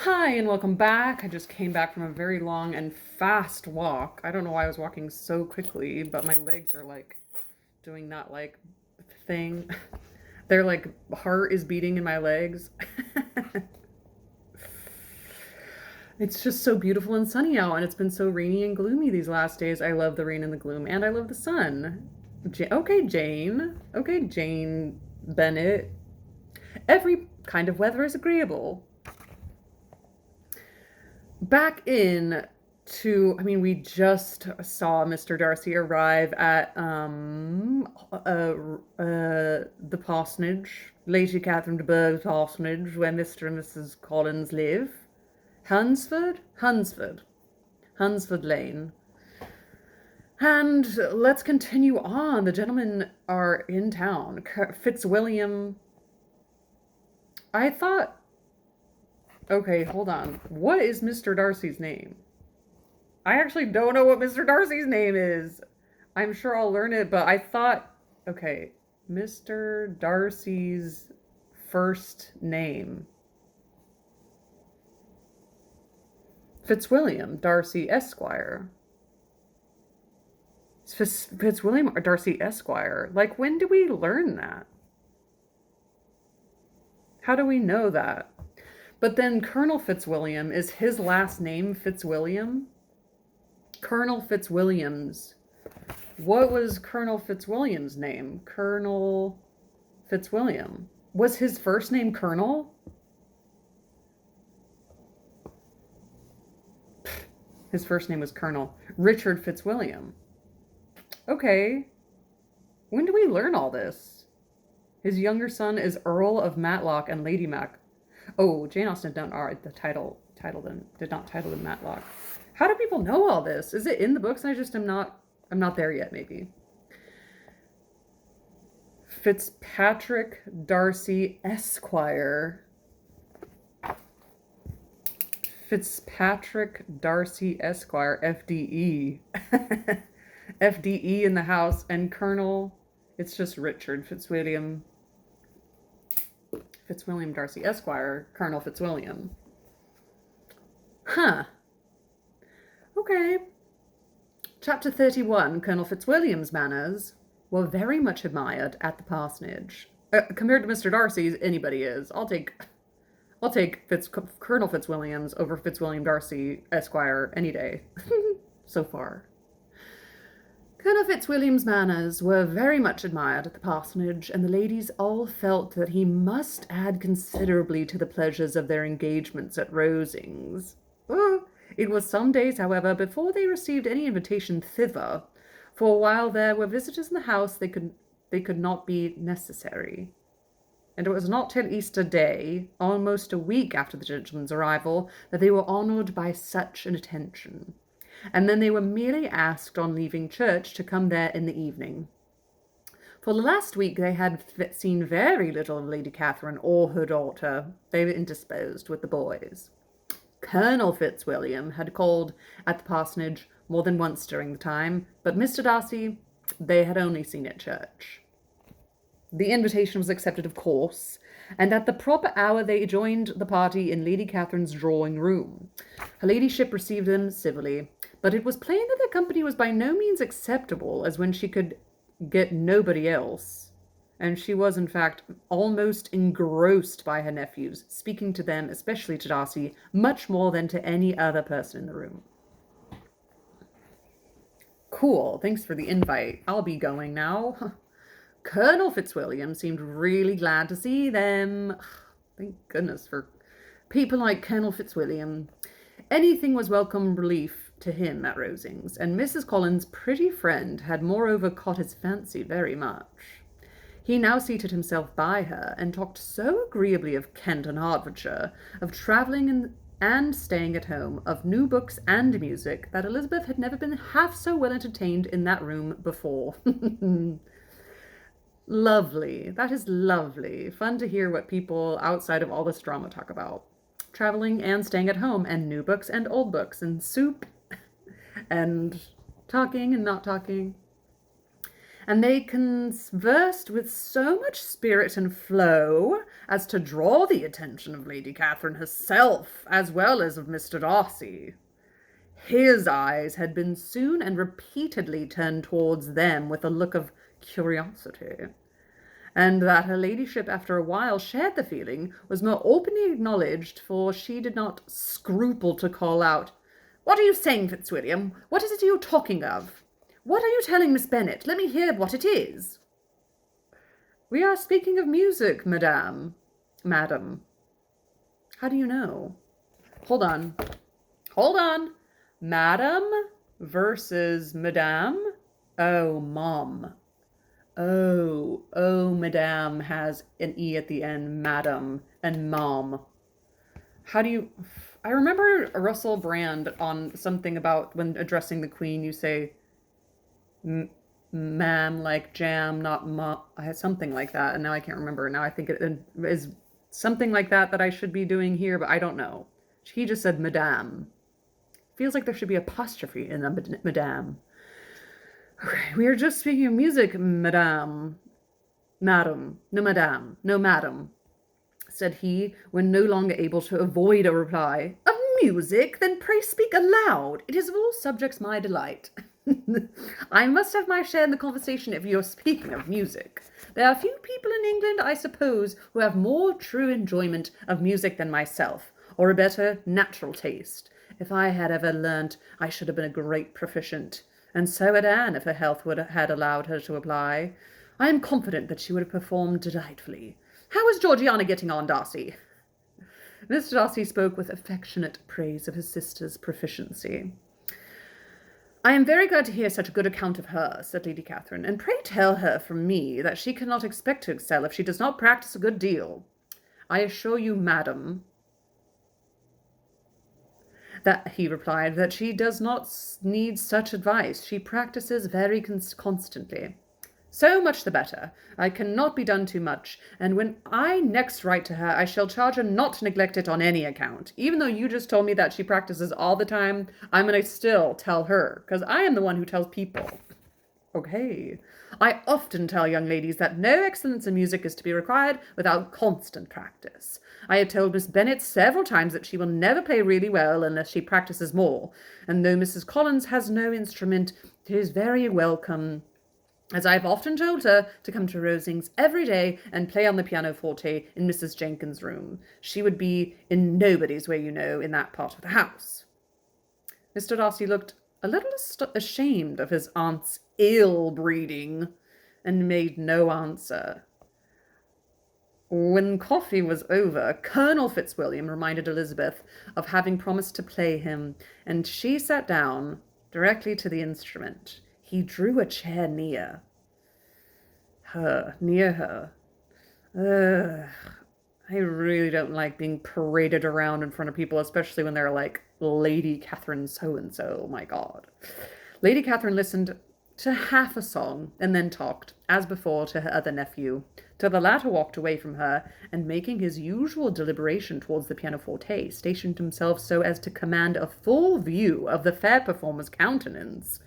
Hi, and welcome back. I just came back from a very long and fast walk. I don't know why I was walking so quickly, but my legs are like doing that like thing. They're like heart is beating in my legs. It's just so beautiful and sunny out, and it's been so rainy and gloomy these last days. I love the rain and the gloom, and I love the sun. Okay, Jane. Okay, Jane Bennett. Every kind of weather is agreeable. Back in we just saw Mr. Darcy arrive at the parsonage, Lady Catherine de Bourgh's parsonage, where Mr. and Mrs. Collins live. Hunsford Lane. And let's continue on. The gentlemen are in town. Fitzwilliam. I thought, okay, hold on. What is Mr. Darcy's name? I actually don't know what Mr. Darcy's name is. I'm sure I'll learn it, but I thought, okay, Mr. Darcy's first name. Fitzwilliam, Darcy, Esquire. Fitzwilliam or Darcy, Esquire. Like, when do we learn that? How do we know that? But then Colonel Fitzwilliam, is his last name Fitzwilliam? Colonel Fitzwilliam's. What was Colonel Fitzwilliam's name? Colonel Fitzwilliam. Was his first name Colonel? His first name was Colonel. Richard Fitzwilliam. Okay. When do we learn all this? His younger son is Earl of Matlock and Lady Mac. Oh, Jane Austen did not title them Matlock. How do people know all this? Is it in the books? I'm not there yet, maybe. Fitzpatrick Darcy Esquire. Fitzpatrick Darcy Esquire, FDE. FDE in the house, and Colonel, it's just Richard Fitzwilliam. Fitzwilliam Darcy Esquire, Colonel Fitzwilliam. Huh. Okay. Chapter 31, Colonel Fitzwilliam's manners were very much admired at the parsonage. Compared to Mr. Darcy's, anybody is. I'll take Colonel Fitzwilliam's over Fitzwilliam Darcy Esquire any day. So far. Colonel Fitzwilliam's manners were very much admired at the parsonage, and the ladies all felt that he must add considerably to the pleasures of their engagements at Rosings. It was some days, however, before they received any invitation thither, for while there were visitors in the house, they could not be necessary. And it was not till Easter Day, almost a week after the gentlemen's arrival, that they were honoured by such an attention. And then they were merely asked on leaving church to come there in the evening. For the last week they had seen very little of Lady Catherine or her daughter. They were indisposed with the boys. Colonel Fitzwilliam had called at the parsonage more than once during the time, but Mr. Darcy they had only seen at church. The invitation was accepted, of course, and at the proper hour they joined the party in Lady Catherine's drawing-room. Her ladyship received them civilly, but it was plain that their company was by no means acceptable, as when she could get nobody else, and she was, in fact, almost engrossed by her nephews, speaking to them, especially to Darcy, much more than to any other person in the room. Cool, thanks for the invite. I'll be going now. Colonel Fitzwilliam seemed really glad to see them. Thank goodness for people like Colonel Fitzwilliam. Anything was welcome relief to him at Rosings, and Mrs. Collins' pretty friend had moreover caught his fancy very much. He now seated himself by her, and talked so agreeably of Kent and Hertfordshire, of travelling and staying at home, of new books and music, that Elizabeth had never been half so well entertained in that room before. Lovely. That is lovely. Fun to hear what people outside of all this drama talk about. Traveling and staying at home, and new books and old books, and soup, and talking and not talking. and they conversed with so much spirit and flow as to draw the attention of Lady Catherine herself, as well as of Mr. Darcy. His eyes had been soon and repeatedly turned towards them with a look of curiosity, and that her ladyship after a while shared the feeling was more openly acknowledged, for she did not scruple to call out, "What are you saying, Fitzwilliam? What is it you are talking of? What are you telling Miss Bennet? Let me hear what it is." "We are speaking of music, madam." "How do you know?" Hold on. Madam versus madame? Oh, mom. Oh, madame has an E at the end, madam, and mom. How do you... I remember Russell Brand on something about when addressing the queen, you say, ma'am, like jam, not mom. I had something like that, and now I can't remember. Now I think it is something like that I should be doing here, but I don't know. He just said madame. Feels like there should be apostrophe in the madame. Okay, we are just speaking of music, madame. Madam. No, madame. No, madam, said he, when no longer able to avoid a reply. Of music? Then pray speak aloud. It is of all subjects my delight. I must have my share in the conversation if you're speaking of music. There are few people in England, I suppose, who have more true enjoyment of music than myself, or a better natural taste. If I had ever learnt, I should have been a great proficient, and so had Anne if her health had allowed her to apply. I am confident that she would have performed delightfully. How is Georgiana getting on, Darcy? Mr. Darcy spoke with affectionate praise of his sister's proficiency. I am very glad to hear such a good account of her, said Lady Catherine, and pray tell her from me that she cannot expect to excel if she does not practice a good deal. I assure you, madam, that he replied, that she does not need such advice. She practices very constantly. So much the better. I cannot be done too much, and when I next write to her, I shall charge her not to neglect it on any account. Even though you just told me that she practices all the time, I'm going to still tell her, because I am the one who tells people. Okay. I often tell young ladies that no excellence in music is to be required without constant practice. I have told Miss Bennet several times that she will never play really well unless she practices more, and though Mrs. Collins has no instrument, it is very welcome, as I have often told her, to come to Rosings every day and play on the pianoforte in Mrs. Jenkins' room. She would be in nobody's way, you know, in that part of the house. Mr. Darcy looked a little ashamed of his aunt's ill-breeding, and made no answer. When coffee was over, Colonel Fitzwilliam reminded Elizabeth of having promised to play him, and she sat down directly to the instrument. He drew a chair near her. I really don't like being paraded around in front of people, especially when they're like, Lady Catherine so-and-so, my God. Lady Catherine listened to half a song and then talked, as before, to her other nephew, till the latter walked away from her, and making his usual deliberation towards the pianoforte, stationed himself so as to command a full view of the fair performer's countenance.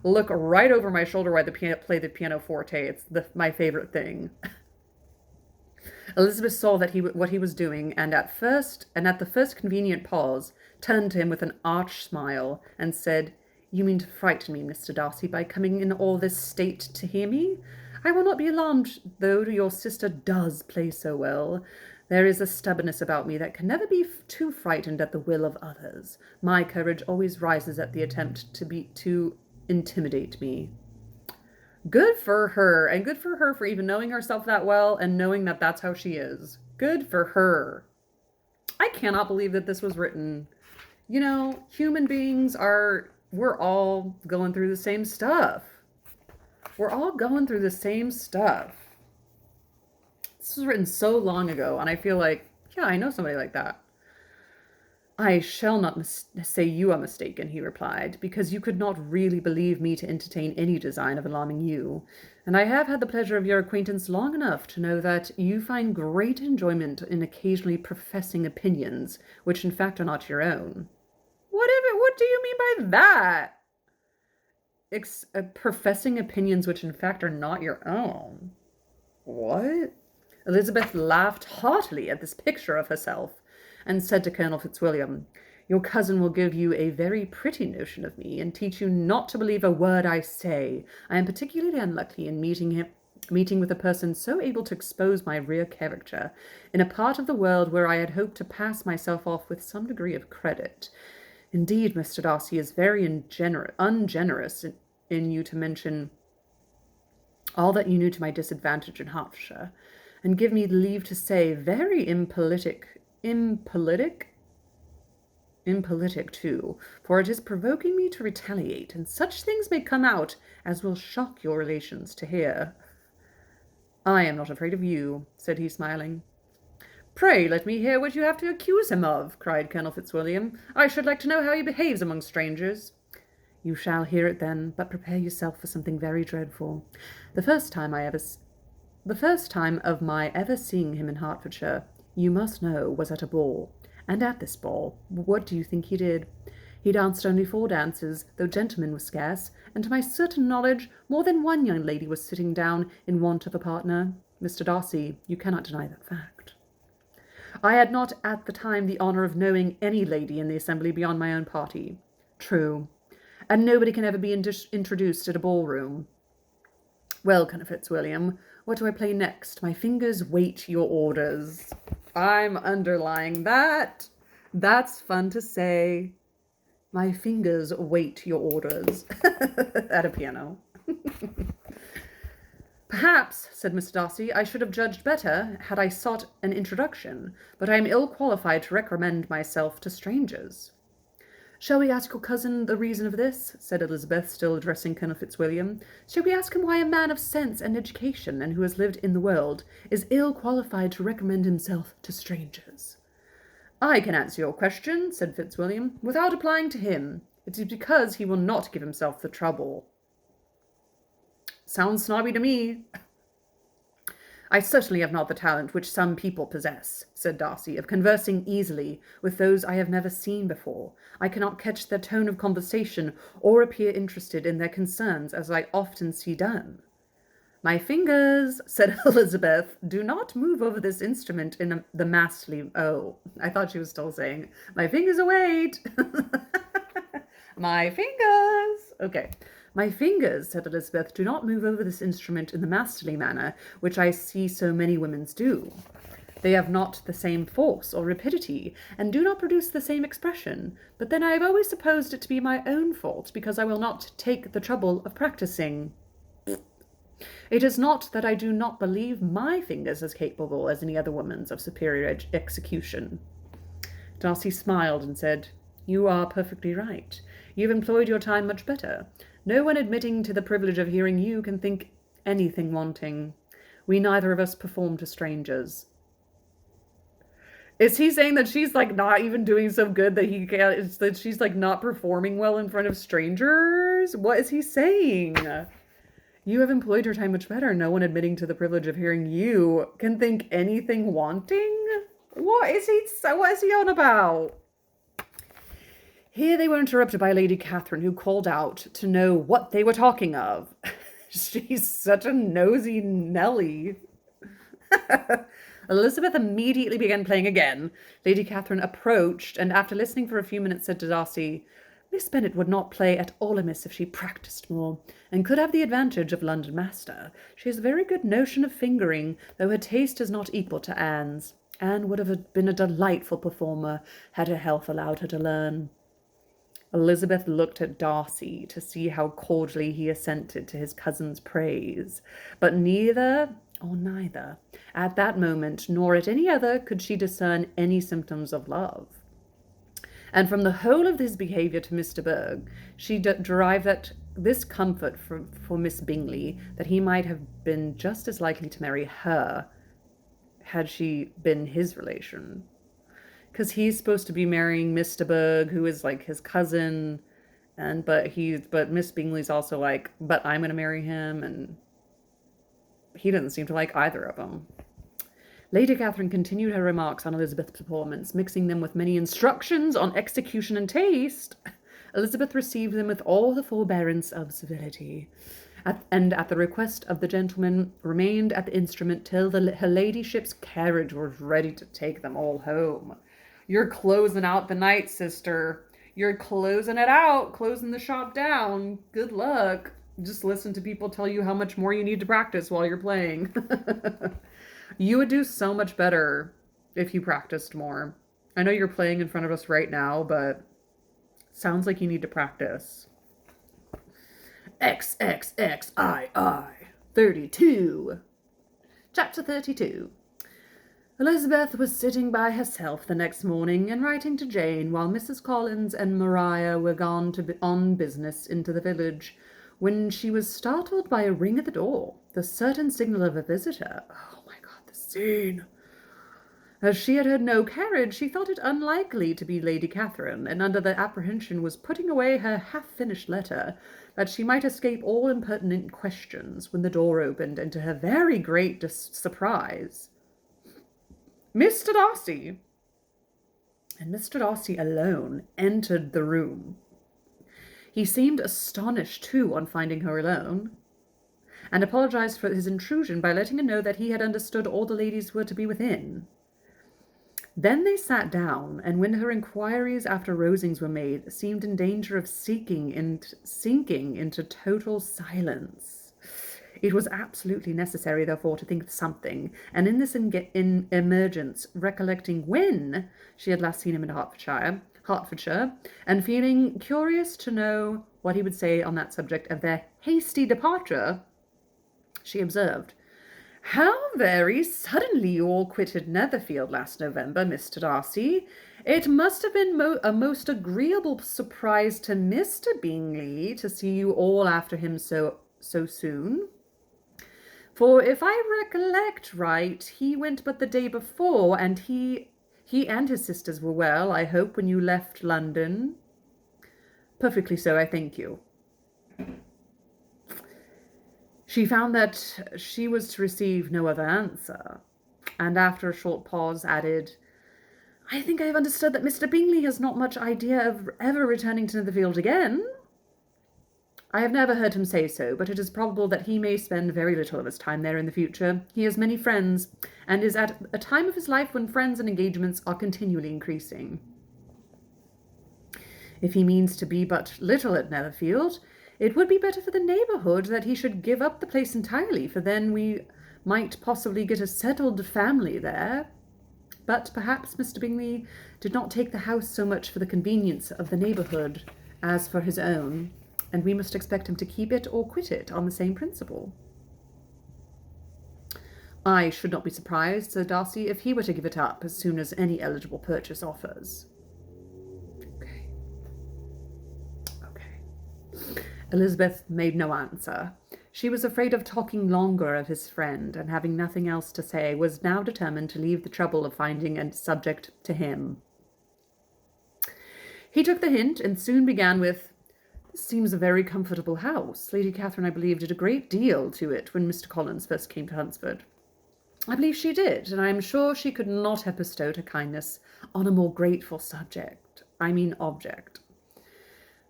Look right over my shoulder while I play the pianoforte. It's my favorite thing. Elizabeth saw that what he was doing, and at the first convenient pause, turned to him with an arch smile, and said, You mean to frighten me, Mr. Darcy, by coming in all this state to hear me? I will not be alarmed, though your sister does play so well. There is a stubbornness about me that can never be too frightened at the will of others. My courage always rises at the attempt to intimidate me. Good for her, and good for her for even knowing herself that well and knowing that that's how she is. Good for her. I cannot believe that this was written. You know, human beings we're all going through the same stuff. We're all going through the same stuff. This was written so long ago, and I feel like, yeah, I know somebody like that. I shall not say you are mistaken, he replied, because you could not really believe me to entertain any design of alarming you, and I have had the pleasure of your acquaintance long enough to know that you find great enjoyment in occasionally professing opinions, which in fact are not your own. What do you mean by that? professing opinions which in fact are not your own. What? Elizabeth laughed heartily at this picture of herself, and said to Colonel Fitzwilliam, "Your cousin will give you a very pretty notion of me, and teach you not to believe a word I say. I am particularly unlucky in meeting with a person so able to expose my real character, in a part of the world where I had hoped to pass myself off with some degree of credit. Indeed, Mr. Darcy is very ungenerous in you to mention all that you knew to my disadvantage in Hertfordshire, and give me leave to say, very impolitic too, for it is provoking me to retaliate, and such things may come out as will shock your relations to hear." "I am not afraid of you," said he, smiling. "Pray let me hear what you have to accuse him of," cried Colonel Fitzwilliam. "I should like to know how he behaves among strangers." "You shall hear it then, but prepare yourself for something very dreadful. The first time of my ever seeing him in Hertfordshire, you must know, was at a ball. And at this ball, what do you think he did? He danced only 4 dances, though gentlemen were scarce, and to my certain knowledge more than one young lady was sitting down in want of a partner. Mr. Darcy, you cannot deny that fact. I had not at the time the honour of knowing any lady in the assembly beyond my own party. True. And nobody can ever be introduced at a ballroom. Well, Colonel Fitzwilliam, what do I play next? My fingers wait your orders." I'm underlying that. That's fun to say. My fingers wait your orders at a piano. "Perhaps," said Mr. Darcy, "I should have judged better had I sought an introduction, but I am ill qualified to recommend myself to strangers." "Shall we ask your cousin the reason of this?" said Elizabeth, still addressing Colonel Fitzwilliam. "Shall we ask him why a man of sense and education, and who has lived in the world, is ill qualified to recommend himself to strangers?" "I can answer your question," said Fitzwilliam, "without applying to him. It is because he will not give himself the trouble." "Sounds snobby to me." "I certainly have not the talent which some people possess," said Darcy, "of conversing easily with those I have never seen before. I cannot catch their tone of conversation, or appear interested in their concerns, as I often see done." "My fingers," said Elizabeth, "do not move over this instrument in the masterly—" Oh, I thought she was still saying, "My fingers await." "My fingers." Okay. "My fingers," said Elizabeth, "do not move over this instrument in the masterly manner which I see so many women's do. They have not the same force or rapidity, and do not produce the same expression. But then I have always supposed it to be my own fault, because I will not take the trouble of practicing. It is not that I do not believe my fingers as capable as any other woman's of superior execution." Darcy smiled and said, "You are perfectly right. You have employed your time much better. No one admitting to the privilege of hearing you can think anything wanting. We neither of us perform to strangers." Is he saying that she's like not even doing so good that he can't, that she's like not performing well in front of strangers? What is he saying? You have employed your time much better. No one admitting to the privilege of hearing you can think anything wanting? What is he on about? Here they were interrupted by Lady Catherine, who called out to know what they were talking of. She's such a nosy Nelly. Elizabeth immediately began playing again. Lady Catherine approached, and after listening for a few minutes said to Darcy, "Miss Bennet would not play at all amiss if she practised more, and could have the advantage of London master. She has a very good notion of fingering, though her taste is not equal to Anne's. Anne would have been a delightful performer had her health allowed her to learn." Elizabeth looked at Darcy to see how cordially he assented to his cousin's praise, but neither, at that moment, nor at any other, could she discern any symptoms of love. And from the whole of his behaviour to Mr. Berg, she derived that this comfort for Miss Bingley, that he might have been just as likely to marry her had she been his relation. Because he's supposed to be marrying Mr. Berg, who is like his cousin, but Miss Bingley's also like, but I'm going to marry him, and he doesn't seem to like either of them. Lady Catherine continued her remarks on Elizabeth's performance, mixing them with many instructions on execution and taste. Elizabeth received them with all the forbearance of civility, and at the request of the gentleman remained at the instrument till her ladyship's carriage was ready to take them all home. You're closing out the night, sister. You're closing it out, closing the shop down. Good luck. Just listen to people tell you how much more you need to practice while you're playing. You would do so much better if you practiced more. I know you're playing in front of us right now, but sounds like you need to practice. XXXII 32. Chapter 32. Elizabeth was sitting by herself the next morning and writing to Jane while Mrs. Collins and Maria were gone on business into the village, when she was startled by a ring at the door, the certain signal of a visitor. Oh my God, the scene! As she had heard no carriage, she thought it unlikely to be Lady Catherine, and under the apprehension was putting away her half-finished letter, that she might escape all impertinent questions, when the door opened, and to her very great surprise, Mr. Darcy, and Mr. Darcy alone, entered the room. He seemed astonished, too, on finding her alone, and apologized for his intrusion by letting her know that he had understood all the ladies were to be within. Then they sat down, and when her inquiries after Rosings were made, seemed in danger of sinking into total silence. It was absolutely necessary, therefore, to think of something, and in this emergence, recollecting when she had last seen him in Hertfordshire, and feeling curious to know what he would say on that subject of their hasty departure, she observed, "How very suddenly you all quitted Netherfield last November, Mr. Darcy. It must have been a most agreeable surprise to Mr. Bingley to see you all after him so soon. For if I recollect right, he went but the day before, and he and his sisters were well, I hope, when you left London." "Perfectly so, I thank you." She found that she was to receive no other answer, and after a short pause added, "I think I have understood that Mr. Bingley has not much idea of ever returning to Netherfield again." "I have never heard him say so, but it is probable that he may spend very little of his time there in the future. He has many friends, and is at a time of his life when friends and engagements are continually increasing. If he means to be but little at Netherfield, it would be better for the neighbourhood that he should give up the place entirely, for then we might possibly get a settled family there. But perhaps Mr. Bingley did not take the house so much for the convenience of the neighbourhood as for his own, and we must expect him to keep it or quit it on the same principle." "I should not be surprised," said Darcy, "if he were to give it up as soon as any eligible purchase offers." Okay. Elizabeth made no answer. She was afraid of talking longer of his friend, and having nothing else to say, was now determined to leave the trouble of finding a subject to him. He took the hint, and soon began with, "This seems a very comfortable house. Lady Catherine, I believe, did a great deal to it when Mr. Collins first came to Hunsford." "I believe she did, and I am sure she could not have bestowed her kindness on a more grateful object.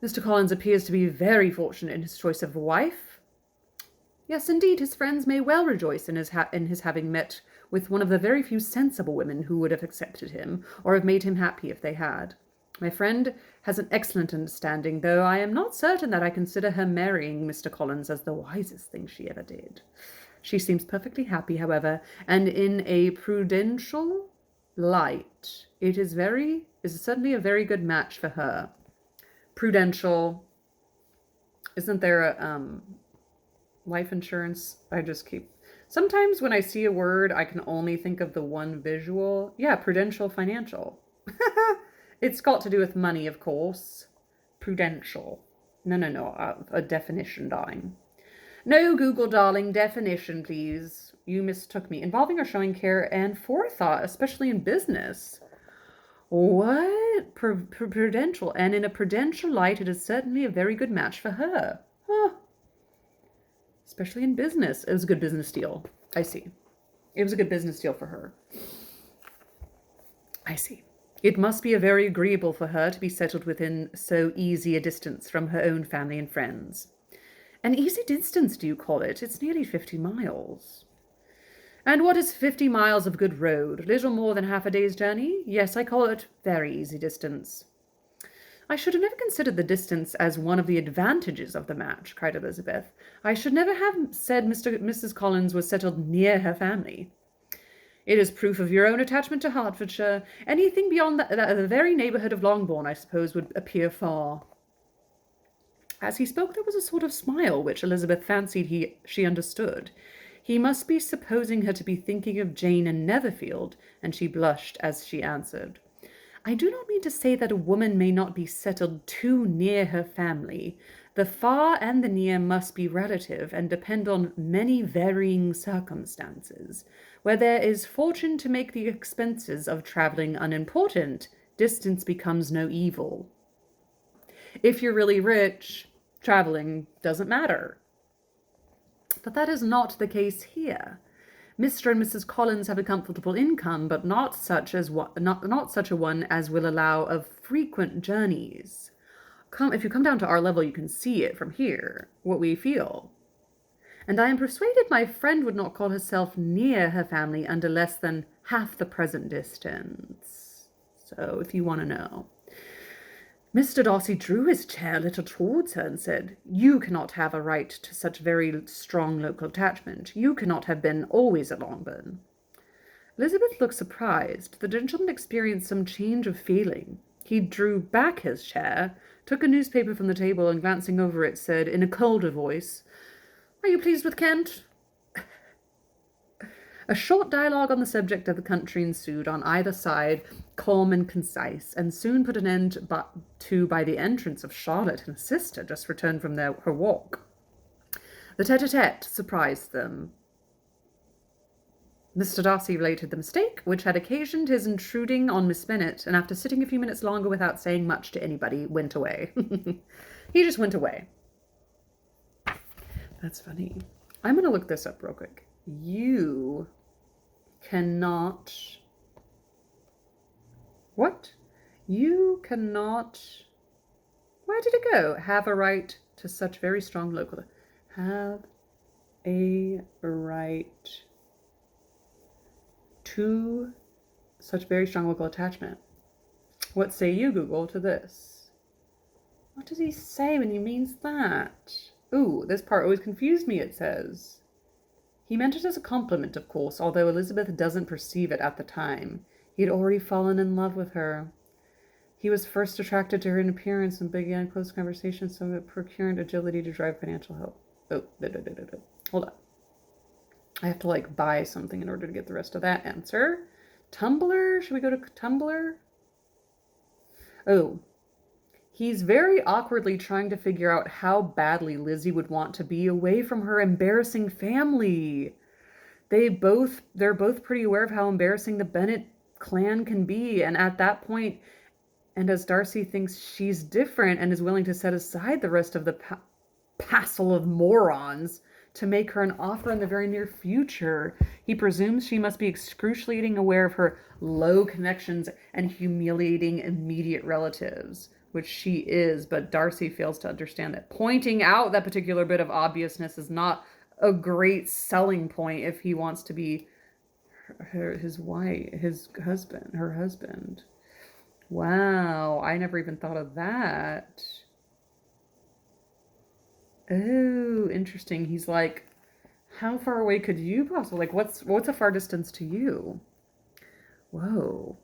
Mr. Collins appears to be very fortunate in his choice of a wife." "Yes, indeed, his friends may well rejoice in his having met with one of the very few sensible women who would have accepted him, or have made him happy if they had. My friend has an excellent understanding, though I am not certain that I consider her marrying Mr. Collins as the wisest thing she ever did. She seems perfectly happy, however, and in a prudential light. It is certainly a very good match for her." Prudential. Isn't there a life insurance? Sometimes when I see a word, I can only think of the one visual. Yeah, prudential financial. It's got to do with money, of course. Prudential. No. A definition, darling. "No, Google, darling. Definition, please. You mistook me. Involving or showing care and forethought, especially in business." "What? Prudential. And in a prudential light, it is certainly a very good match for her." Huh. Especially in business. It was a good business deal. I see. It was a good business deal for her. I see. It must be a very agreeable for her to be settled within so easy a distance from her own family and friends. An easy distance, do you call it? It's nearly 50 miles. And what is 50 miles of good road? Little more than half a day's journey? Yes, I call it very easy distance. I should have never considered the distance as one of the advantages of the match, cried Elizabeth. I should never have said Mrs. Collins was settled near her family. It is proof of your own attachment to Hertfordshire. Anything beyond the very neighbourhood of Longbourn, I suppose, would appear far. As he spoke, there was a sort of smile which Elizabeth fancied she understood. He must be supposing her to be thinking of Jane and Netherfield, and she blushed as she answered. I do not mean to say that a woman may not be settled too near her family. The far and the near must be relative and depend on many varying circumstances. Where there is fortune to make the expenses of travelling unimportant, distance becomes no evil. If you're really rich, travelling doesn't matter. But that is not the case here. Mr. and Mrs. Collins have a comfortable income, but not such a one as will allow of frequent journeys. If you come down to our level, you can see it from here, what we feel. And I am persuaded my friend would not call herself near her family under less than half the present distance. So, if you want to know. Mr. Darcy drew his chair a little towards her and said, You cannot have a right to such very strong local attachment. You cannot have been always at Longbourn. Elizabeth looked surprised. The gentleman experienced some change of feeling. He drew back his chair, took a newspaper from the table, and glancing over it, said in a colder voice, Are you pleased with Kent? A short dialogue on the subject of the country ensued on either side, calm and concise, and soon put an end to by the entrance of Charlotte and her sister, just returned from her walk. The tete-a-tete surprised them. Mr. Darcy related the mistake which had occasioned his intruding on Miss Bennet, and after sitting a few minutes longer without saying much to anybody, went away. He just went away. That's funny. I'm going to look this up real quick. You cannot... What? You cannot... Where did it go? Have a right to such very strong local... Have a right to such very strong local attachment. What say you, Google, to this? What does he say when he means that? Ooh, this part always confused me, it says. He meant it as a compliment, of course, although Elizabeth doesn't perceive it at the time. He had already fallen in love with her. He was first attracted to her in appearance and began close conversation, so it procured agility to drive financial help. Oh, hold on. I have to, buy something in order to get the rest of that answer. Tumblr? Should we go to Tumblr? Oh. He's very awkwardly trying to figure out how badly Lizzie would want to be away from her embarrassing family. They're both pretty aware of how embarrassing the Bennet clan can be, and at that point, and as Darcy thinks she's different and is willing to set aside the rest of the passel of morons to make her an offer in the very near future, he presumes she must be excruciatingly aware of her low connections and humiliating immediate relatives. Which she is, but Darcy fails to understand that pointing out that particular bit of obviousness is not a great selling point if he wants to be her husband. Wow, I never even thought of that. Oh, interesting. He's like, how far away could you possibly, what's a far distance to you? Whoa.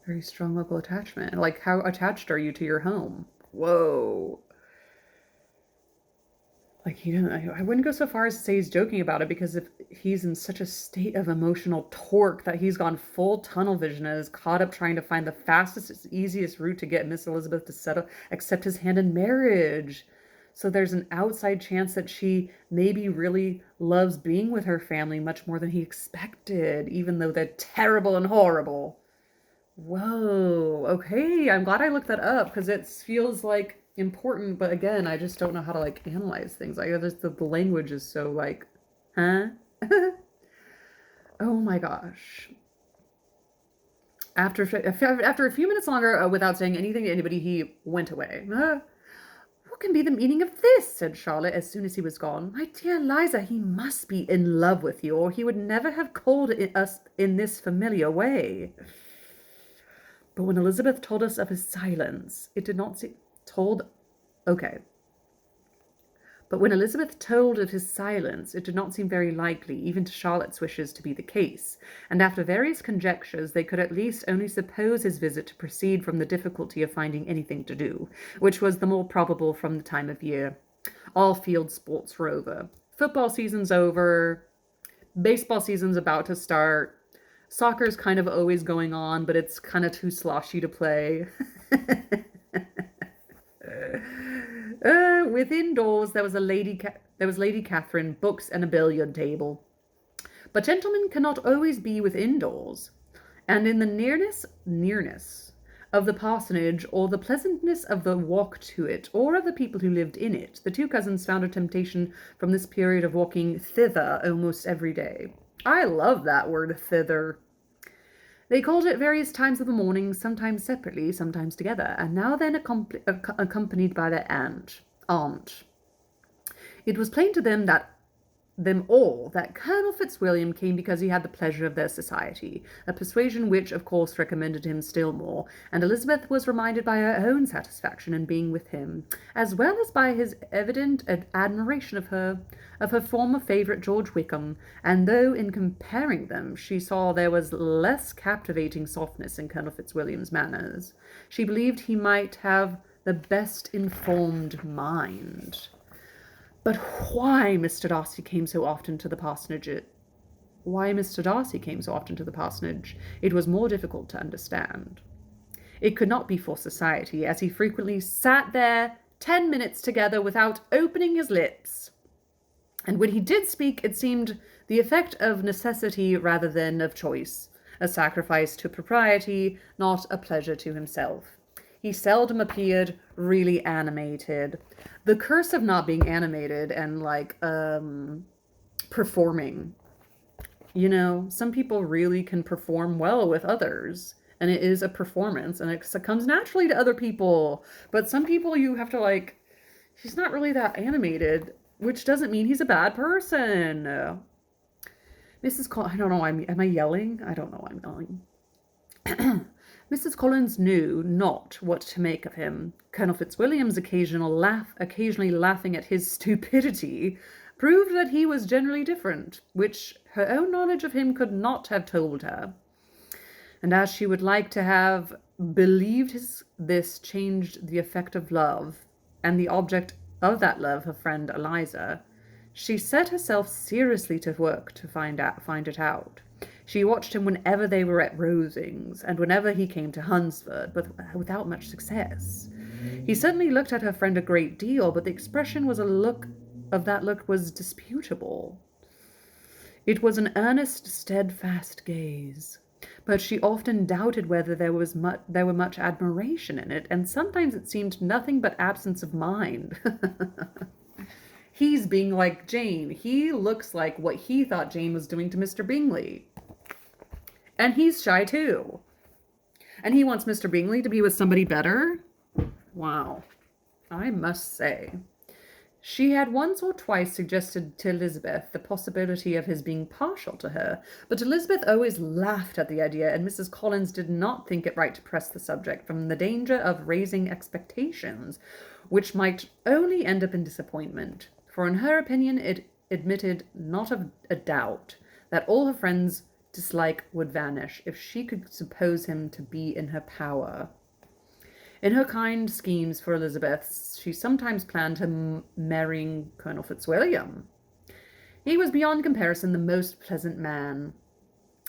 Very strong local attachment. How attached are you to your home? Whoa. I wouldn't go so far as to say he's joking about it, because if he's in such a state of emotional torque that he's gone full tunnel vision and is caught up trying to find the fastest, easiest route to get Miss Elizabeth to accept his hand in marriage. So there's an outside chance that she maybe really loves being with her family much more than he expected, even though they're terrible and horrible. Whoa, okay, I'm glad I looked that up, because it feels important, but again, I just don't know how to analyze things. The language is so huh? Oh my gosh. After a few minutes longer, without saying anything to anybody, he went away. What can be the meaning of this? Said Charlotte as soon as he was gone. My dear Liza, he must be in love with you, or he would never have called us in this familiar way. But when Elizabeth told us of his silence, it did not seem... Okay. But when Elizabeth told of his silence, it did not seem very likely, even to Charlotte's wishes, to be the case, and after various conjectures, they could at least only suppose his visit to proceed from the difficulty of finding anything to do, which was the more probable from the time of year. All field sports were over. Football season's over. Baseball season's about to start. Soccer's kind of always going on, but it's kind of too sloshy to play. Within doors there was Lady Catherine, books, and a billiard table. But gentlemen cannot always be within doors, and in the nearness of the parsonage, or the pleasantness of the walk to it, or of the people who lived in it, the two cousins found a temptation from this period of walking thither almost every day. I love that word, thither. They called it various times of the morning, sometimes separately, sometimes together, and now then accompanied by their aunt. It was plain to them all that Colonel Fitzwilliam came because he had the pleasure of their society, a persuasion which, of course, recommended him still more, and Elizabeth was reminded by her own satisfaction in being with him, as well as by his evident admiration of her former favourite George Wickham, and though in comparing them she saw there was less captivating softness in Colonel Fitzwilliam's manners, she believed he might have the best informed mind. But why Mr. Darcy came so often to the parsonage, it was more difficult to understand. It could not be for society, as he frequently sat there 10 minutes together without opening his lips. And when he did speak, it seemed the effect of necessity rather than of choice, a sacrifice to propriety, not a pleasure to himself. He seldom appeared really animated. The curse of not being animated and performing. You know, some people really can perform well with others, and it is a performance, and it comes naturally to other people. But some people you have to he's not really that animated, which doesn't mean he's a bad person. I don't know, am I yelling? I don't know, I'm yelling. Mrs. Collins knew not what to make of him. Colonel Fitzwilliam's occasionally laughing at his stupidity, proved that he was generally different, which her own knowledge of him could not have told her. And as she would like to have believed this changed the effect of love, and the object of that love, her friend Eliza, she set herself seriously to work to find it out. She watched him whenever they were at Rosings, and whenever he came to Hunsford, but without much success. He certainly looked at her friend a great deal, but the expression of that look was disputable. It was an earnest, steadfast gaze, but she often doubted whether there were much admiration in it, and sometimes it seemed nothing but absence of mind. He's being like Jane. He looks like what he thought Jane was doing to Mr. Bingley. And he's shy too. And he wants Mr. Bingley to be with somebody better? Wow. I must say. She had once or twice suggested to Elizabeth the possibility of his being partial to her, but Elizabeth always laughed at the idea, and Mrs. Collins did not think it right to press the subject from the danger of raising expectations, which might only end up in disappointment. For in her opinion it admitted not of a doubt that all her friends' dislike would vanish if she could suppose him to be in her power. In her kind schemes for Elizabeth, she sometimes planned her marrying Colonel Fitzwilliam. He was beyond comparison the most pleasant man.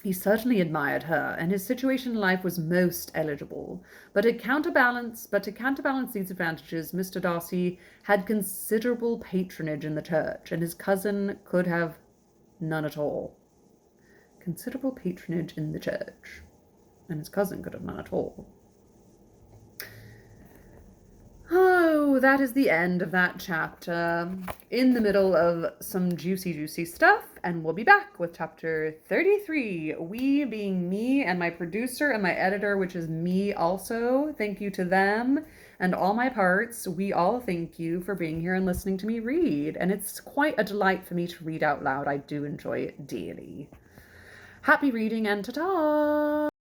He certainly admired her, and his situation in life was most eligible. But to counterbalance these advantages, Mr. Darcy had considerable patronage in the church, and his cousin could have none at all. Considerable patronage in the church, and his cousin could have none at all. Oh, So that is the end of that chapter. In the middle of some juicy stuff, and we'll be back with chapter 33. We being me and my producer and my editor, which is me also. Thank you to them and all my parts. We all thank you for being here and listening to me read. And it's quite a delight for me to read out loud. I do enjoy it dearly. Happy reading and ta-ta!